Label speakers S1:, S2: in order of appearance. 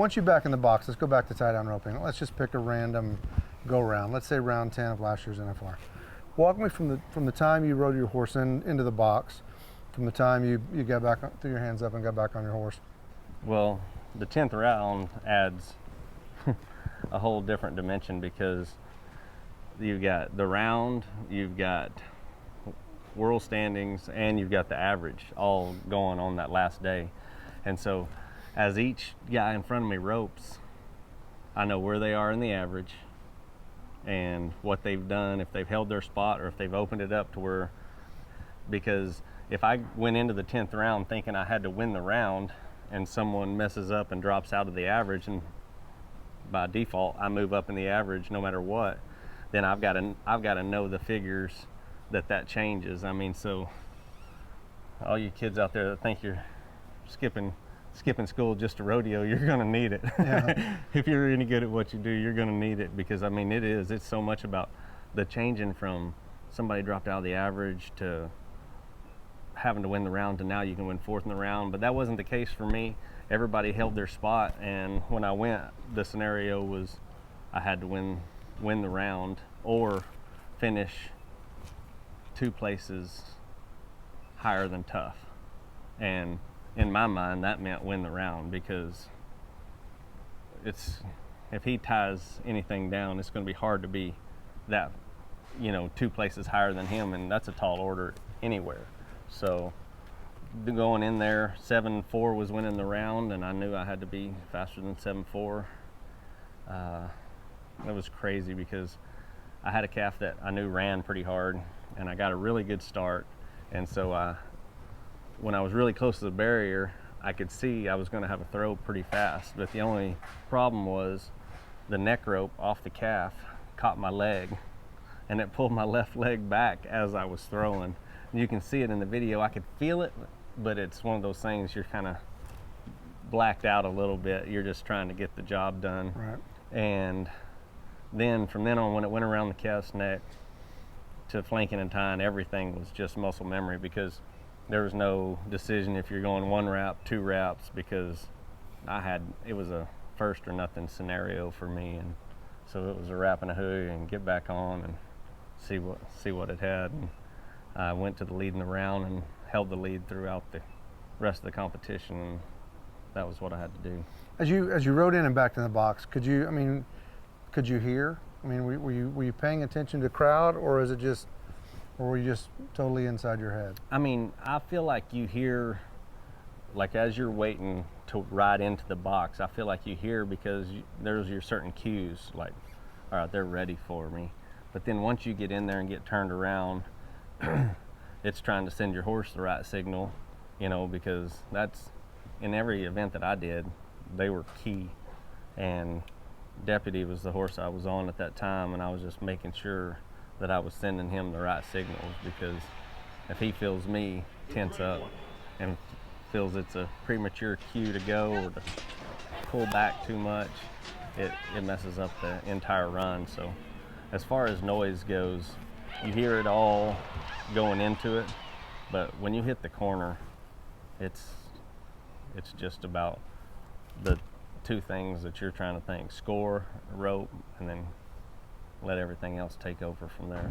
S1: Once you're back in the box, let's go back to tie down roping. Let's just pick a random go round. Let's say round 10 of last year's NFR. Walk me from the time you rode your horse into the box, from the time you got back, threw your hands up and got back on your horse.
S2: Well, the 10th round adds a whole different dimension because you've got the round, you've got world standings, and you've got the average all going on that last day. And so as each guy in front of me ropes, I know where they are in the average and what they've done, if they've held their spot or if they've opened it up to where, because if I went into the 10th round thinking I had to win the round and someone messes up and drops out of the average, and by default I move up in the average no matter what, then I've got to know the figures that changes. I mean, so all you kids out there that think you're skipping school just to rodeo, you're gonna need it. Yeah. If you're any good at what you do, you're gonna need it, because I mean it's so much about the changing from somebody dropped out of the average to having to win the round to now you can win fourth in the round. But that wasn't the case for me. Everybody held their spot, and when I went, the scenario was I had to win the round or finish 2 places higher than tough. And in my mind, that meant win the round, because if he ties anything down, it's going to be hard to be that, 2 places higher than him, and that's a tall order anywhere. So going in there, 7-4 was winning the round, and I knew I had to be faster than 7-4. It was crazy because I had a calf that I knew ran pretty hard, and I got a really good start, and so when I was really close to the barrier, I could see I was going to have a throw pretty fast. But the only problem was the neck rope off the calf caught my leg, and it pulled my left leg back as I was throwing. You can see it in the video. I could feel it, but it's one of those things you're kind of blacked out a little bit. You're just trying to get the job done.
S1: Right.
S2: And then from then on, when it went around the calf's neck to flanking and tying, everything was just muscle memory, because there was no decision if you're going 1 wrap, 2 wraps, because it was a first or nothing scenario for me. And so it was a wrap and a hook and get back on and see what it had. And I went to the lead in the round and held the lead throughout the rest of the competition, and that was what I had to do.
S1: As you rode in and back in the box, could you hear? I mean, were you paying attention to crowd, or were you just totally inside your head? I
S2: mean, I feel like you hear, like as you're waiting to ride into the box, I feel like you hear, because there's your certain cues, like, all right, they're ready for me. But then once you get in there and get turned around, it's trying to send your horse the right signal, because that's, in every event that I did, they were key. And Deputy was the horse I was on at that time, and I was just making sure that I was sending him the right signals, because if he feels me tense up and feels it's a premature cue to go or to pull back too much, it messes up the entire run. So as far as noise goes, you hear it all going into it, but when you hit the corner, it's just about the 2 things that you're trying to think: score, rope, and then let everything else take over from there.